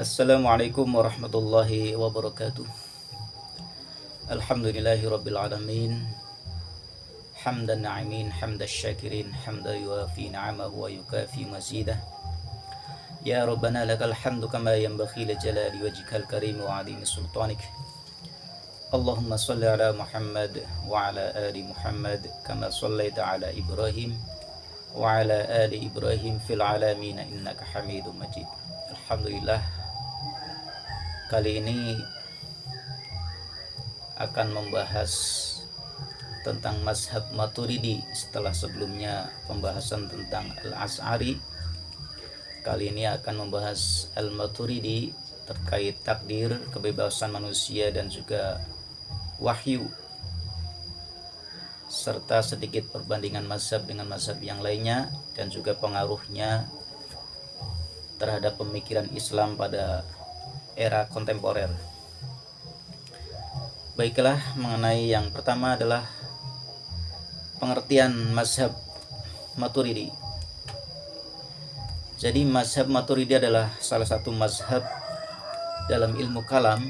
Assalamualaikum warahmatullahi wabarakatuh. Alhamdulillahi rabbil alamin. Hamdan na'imin, hamdan syakirin, hamdan yuafi na'amahu wa yukafi mazidah. Ya Rabbana lakal hamdu kama yanbaghi li jalali wajhikal karim wa 'azimi sultanik. Allahumma salli ala Muhammad wa ala ali Muhammad kama sallaita ala Ibrahim wa ala ali Ibrahim fil alamin innaka Hamidum Majid. Alhamdulillah, kali ini akan membahas tentang mazhab Maturidi setelah sebelumnya pembahasan tentang Al-Asy'ari. Kali ini akan membahas Al-Maturidi terkait takdir, kebebasan manusia dan juga wahyu, serta sedikit perbandingan mazhab dengan mazhab yang lainnya dan juga pengaruhnya terhadap pemikiran Islam pada era kontemporer. Baiklah, mengenai yang pertama adalah pengertian mazhab Maturidi. Jadi mazhab Maturidi adalah salah satu mazhab dalam ilmu kalam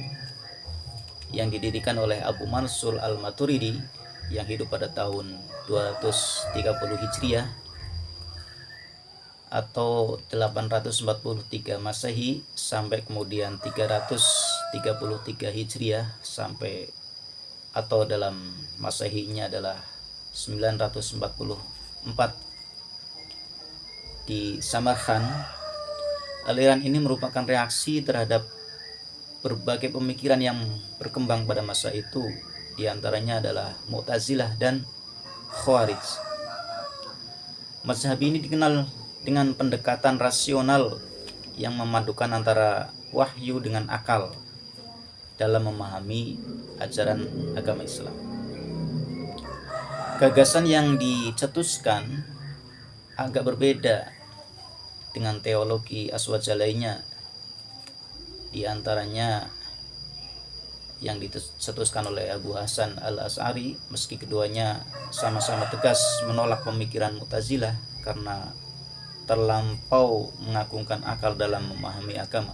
yang didirikan oleh Abu Mansur al-Maturidi yang hidup pada tahun 230 Hijriah atau 843 Masehi sampai kemudian 333 Hijriah sampai atau dalam Masehinya adalah 944 di Samarkand. Aliran ini merupakan reaksi terhadap berbagai pemikiran yang berkembang pada masa itu, diantaranya adalah Mu'tazilah dan Khawarij. Mazhab ini dikenal dengan pendekatan rasional yang memadukan antara wahyu dengan akal dalam memahami ajaran agama Islam. Gagasan yang dicetuskan agak berbeda dengan teologi aswaja lainnya, di antaranya yang dicetuskan oleh Abu Hasan al-Asy'ari, meski keduanya sama-sama tegas menolak pemikiran Mu'tazilah karena terlampau mengagungkan akal dalam memahami agama.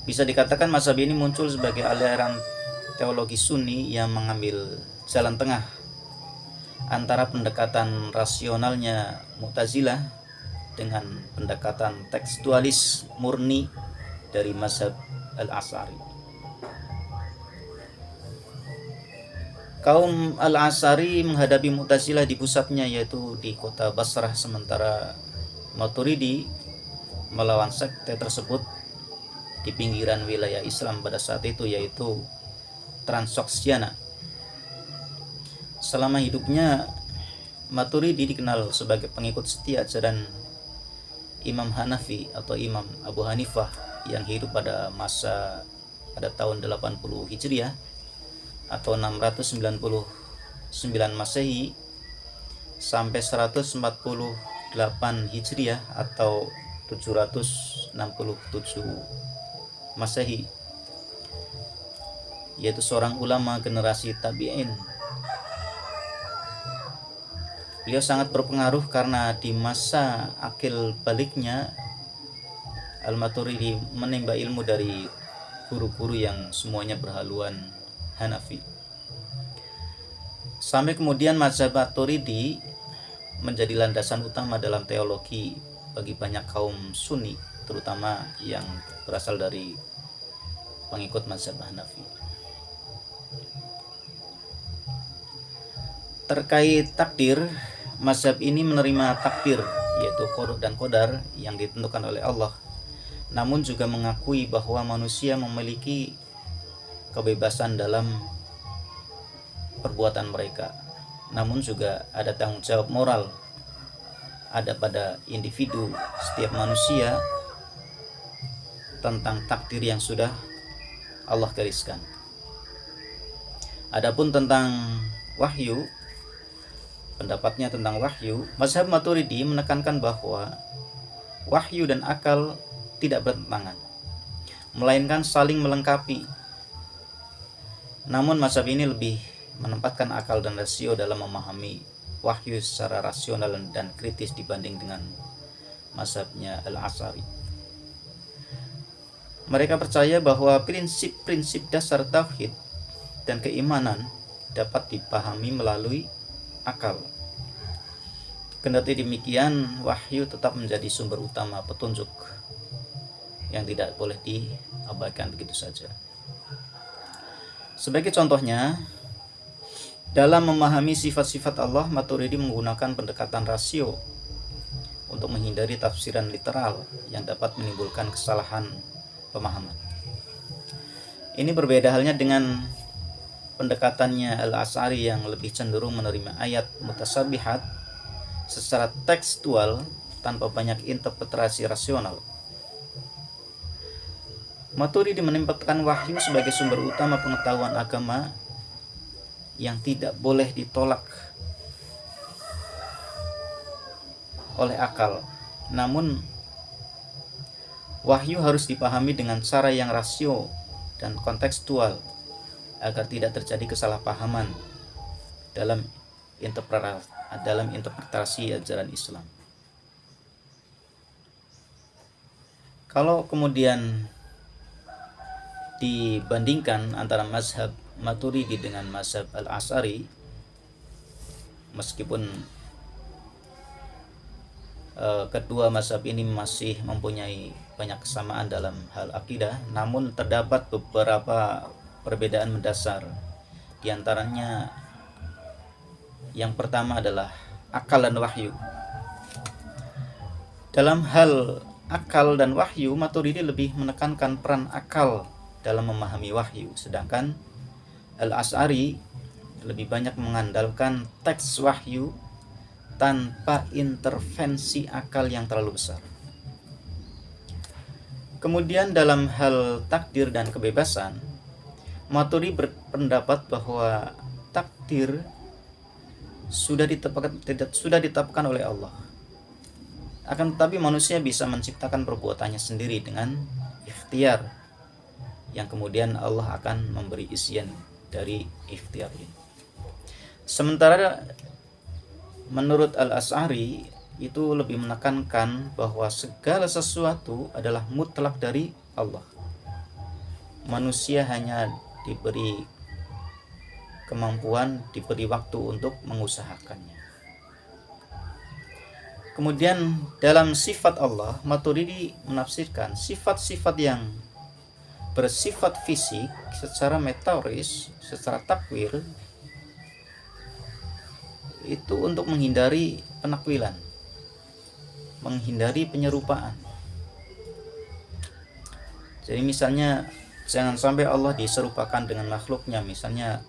Bisa dikatakan mazhab ini muncul sebagai aliran teologi Sunni yang mengambil jalan tengah antara pendekatan rasionalnya Mu'tazilah dengan pendekatan tekstualis murni dari mazhab al-Asy'ari. Kaum Al-Asy'ari menghadapi Mu'tazilah di pusatnya, yaitu di kota Basrah, sementara Maturidi melawan sekte tersebut di pinggiran wilayah Islam pada saat itu, yaitu Transoxiana. Selama hidupnya, Maturidi dikenal sebagai pengikut setia ajaran Imam Hanafi atau Imam Abu Hanifah yang hidup pada tahun 80 Hijriah atau 699 Masehi sampai 148 Hijriah atau 767 Masehi, yaitu seorang ulama generasi tabi'in. Beliau sangat berpengaruh karena di masa akil baliknya Al-Maturidi menimba ilmu dari guru-guru yang semuanya berhaluan Hanafi. Sampai kemudian mazhab Maturidi menjadi landasan utama dalam teologi bagi banyak kaum Sunni, terutama yang berasal dari pengikut mazhab Hanafi. Terkait takdir, mazhab ini menerima takdir, yaitu qada dan qadar yang ditentukan oleh Allah, namun juga mengakui bahwa manusia memiliki kebebasan dalam perbuatan mereka, namun juga ada tanggung jawab moral ada pada individu setiap manusia tentang takdir yang sudah Allah gariskan. Adapun tentang wahyu, pendapatnya tentang wahyu, mazhab Maturidi menekankan bahwa wahyu dan akal tidak bertentangan, melainkan saling melengkapi. Namun mazhab ini lebih menempatkan akal dan rasio dalam memahami wahyu secara rasional dan kritis dibanding dengan mazhabnya Al-Asy'ari. Mereka percaya bahwa prinsip-prinsip dasar tauhid dan keimanan dapat dipahami melalui akal. Kendati demikian, wahyu tetap menjadi sumber utama petunjuk yang tidak boleh diabaikan begitu saja. Sebagai contohnya, dalam memahami sifat-sifat Allah, Maturidi menggunakan pendekatan rasio untuk menghindari tafsiran literal yang dapat menimbulkan kesalahan pemahaman. Ini berbeda halnya dengan pendekatannya Al-Asy'ari yang lebih cenderung menerima ayat mutasabihat secara tekstual tanpa banyak interpretasi rasional. Maturidi menempatkan wahyu sebagai sumber utama pengetahuan agama yang tidak boleh ditolak oleh akal. Namun, wahyu harus dipahami dengan cara yang rasio dan kontekstual agar tidak terjadi kesalahpahaman dalam interpretasi ajaran Islam. Kalau kemudian dibandingkan antara mazhab Maturidi dengan mazhab Al-Asy'ari, meskipun kedua mazhab ini masih mempunyai banyak kesamaan dalam hal akidah, namun terdapat beberapa perbedaan mendasar. Di antaranya yang pertama adalah akal dan wahyu. Dalam hal akal dan wahyu, Maturidi lebih menekankan peran akal dalam memahami wahyu, sedangkan Al-Asy'ari lebih banyak mengandalkan teks wahyu tanpa intervensi akal yang terlalu besar. Kemudian dalam hal takdir dan kebebasan, Maturidi berpendapat bahwa takdir sudah ditetapkan oleh Allah. Akan tetapi manusia bisa menciptakan perbuatannya sendiri dengan ikhtiar, yang kemudian Allah akan memberi isian dari ikhtiar ini. Sementara menurut Al-Asy'ari itu lebih menekankan bahwa segala sesuatu adalah mutlak dari Allah. Manusia hanya diberi kemampuan, diberi waktu untuk mengusahakannya. Kemudian dalam sifat Allah, Maturidi menafsirkan sifat-sifat yang bersifat fisik secara metaforis, secara takwil, itu untuk menghindari penakwilan, menghindari penyerupaan. Jadi misalnya jangan sampai Allah diserupakan dengan makhluknya. Misalnya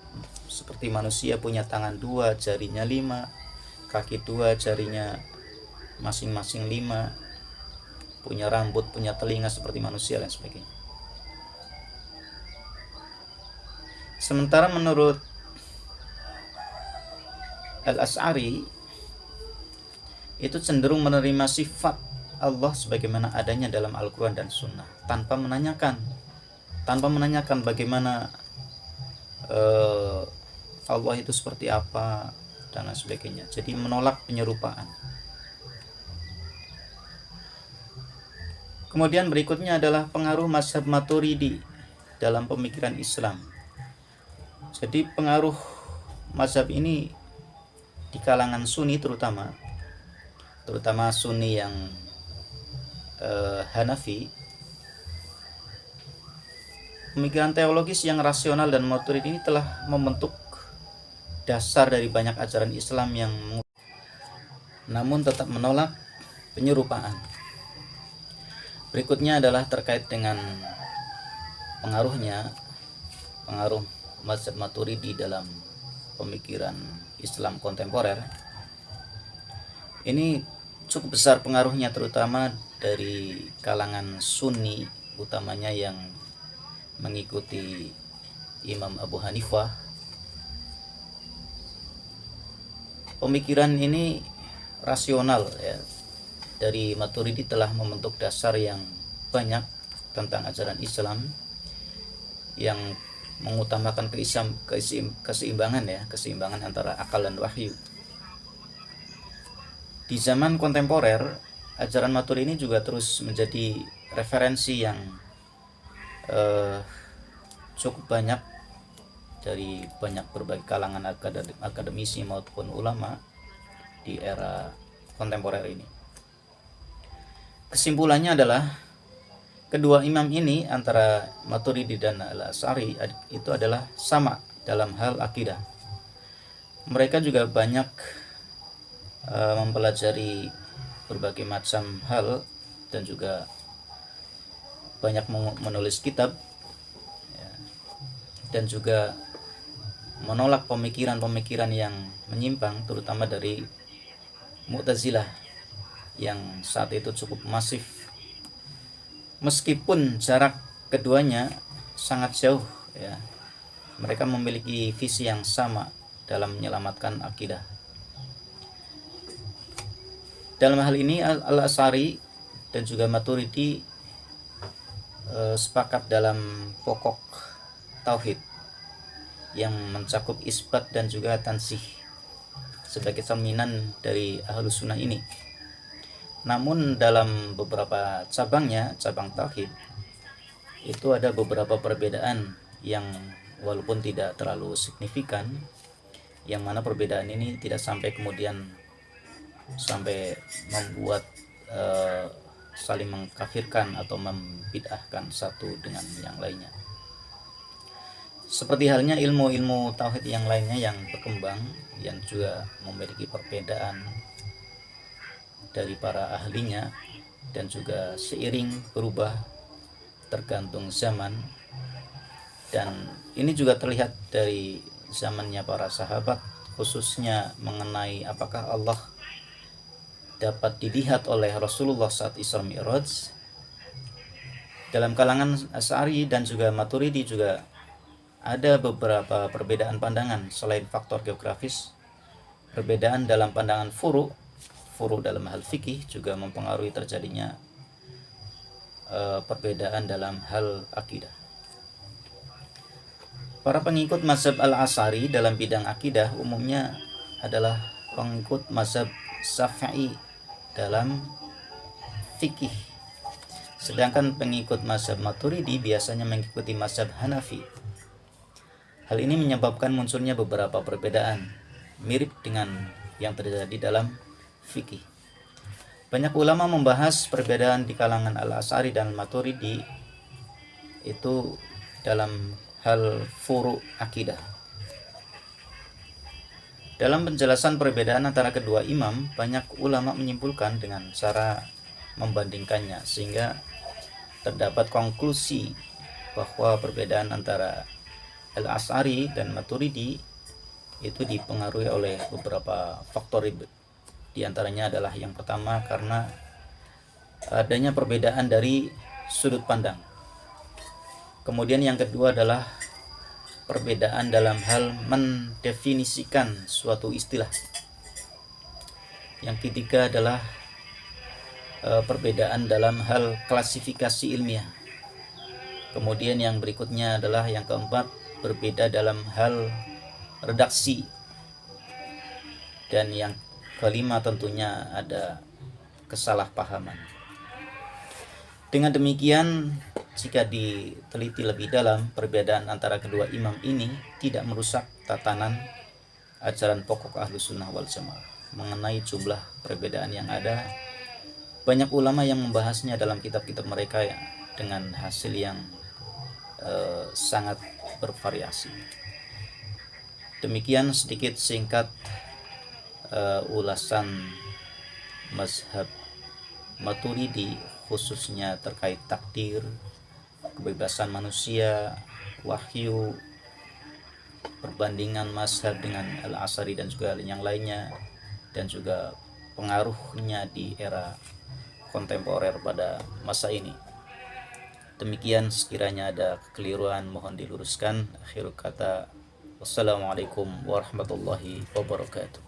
seperti manusia punya tangan 2, jarinya 5, kaki 2, jarinya masing-masing 5, punya rambut, punya telinga seperti manusia dan sebagainya. Sementara menurut Al-Asy'ari itu cenderung menerima sifat Allah sebagaimana adanya dalam Al-Quran dan Sunnah, tanpa menanyakan bagaimana Allah itu seperti apa dan lain sebagainya. Jadi menolak penyerupaan. Kemudian berikutnya adalah pengaruh mazhab Maturidi dalam pemikiran Islam. Jadi pengaruh mazhab ini di kalangan Sunni terutama Sunni yang Hanafi, pemikiran teologis yang rasional dan Maturidi ini telah membentuk dasar dari banyak ajaran Islam yang namun tetap menolak penyerupaan. Berikutnya adalah terkait dengan pengaruh mazhab Maturidi dalam pemikiran Islam kontemporer. Ini cukup besar pengaruhnya, terutama dari kalangan Sunni, utamanya yang mengikuti Imam Abu Hanifah. Pemikiran ini rasional ya, dari Maturidi telah membentuk dasar yang banyak tentang ajaran Islam yang mengutamakan keseimbangan antara akal dan wahyu. Di zaman kontemporer, ajaran Maturidi ini juga terus menjadi referensi yang eh, cukup banyak dari banyak berbagai kalangan akademisi maupun ulama di era kontemporer ini. Kesimpulannya adalah kedua imam ini antara Maturidi dan Al-Asy'ari itu adalah sama dalam hal akidah. Mereka juga banyak mempelajari berbagai macam hal dan juga banyak menulis kitab ya, dan juga menolak pemikiran-pemikiran yang menyimpang, terutama dari Mu'tazilah yang saat itu cukup masif. Meskipun jarak keduanya sangat jauh ya, mereka memiliki visi yang sama dalam menyelamatkan akidah. Dalam hal ini Al-Asy'ari dan juga Maturidi sepakat dalam pokok tauhid yang mencakup isbat dan juga tansih sebagai cerminan dari Ahlus Sunnah ini. Namun dalam beberapa cabang tauhid itu ada beberapa perbedaan yang walaupun tidak terlalu signifikan, yang mana perbedaan ini tidak sampai kemudian membuat saling mengkafirkan atau membid'ahkan satu dengan yang lainnya. Seperti halnya ilmu-ilmu tauhid yang lainnya yang berkembang, yang juga memiliki perbedaan dari para ahlinya dan juga seiring berubah tergantung zaman. Dan ini juga terlihat dari zamannya para sahabat, khususnya mengenai apakah Allah dapat dilihat oleh Rasulullah saat Isra Mi'raj. Dalam kalangan Asy'ari dan juga Maturidi juga ada beberapa perbedaan pandangan selain faktor geografis. Perbedaan dalam pandangan furu dalam hal fikih juga mempengaruhi terjadinya perbedaan dalam hal akidah. Para pengikut mazhab Al-Asy'ari dalam bidang akidah umumnya adalah pengikut mazhab Syafi'i dalam fikih, sedangkan pengikut mazhab Maturidi biasanya mengikuti mazhab Hanafi. Hal ini menyebabkan munculnya beberapa perbedaan mirip dengan yang terjadi dalam fikih. Banyak ulama membahas perbedaan di kalangan Al-Asy'ari dan Maturidi itu dalam hal furu' akidah. Dalam penjelasan perbedaan antara kedua imam, banyak ulama menyimpulkan dengan cara membandingkannya, sehingga terdapat konklusi bahwa perbedaan antara Al-Asy'ari dan Maturidi itu dipengaruhi oleh beberapa faktor. Di antaranya adalah yang pertama karena adanya perbedaan dari sudut pandang. Kemudian yang kedua adalah perbedaan dalam hal mendefinisikan suatu istilah. Yang ketiga adalah perbedaan dalam hal klasifikasi ilmiah. Kemudian yang berikutnya adalah yang keempat, berbeda dalam hal redaksi. Dan yang kelima tentunya ada kesalahpahaman. Dengan demikian, jika diteliti lebih dalam, perbedaan antara kedua imam ini tidak merusak tatanan ajaran pokok Ahlus Sunnah wal Jamaah. Mengenai jumlah perbedaan yang ada, banyak ulama yang membahasnya dalam kitab-kitab mereka ya, dengan hasil yang sangat bervariasi. Demikian sedikit singkat ulasan mazhab Maturidi, khususnya terkait takdir, kebebasan manusia, wahyu, perbandingan mazhab dengan Al-Asy'ari dan juga yang lainnya, dan juga pengaruhnya di era kontemporer pada masa ini. Demikian, sekiranya ada kekeliruan mohon diluruskan. Akhir kata, wassalamualaikum warahmatullahi wabarakatuh.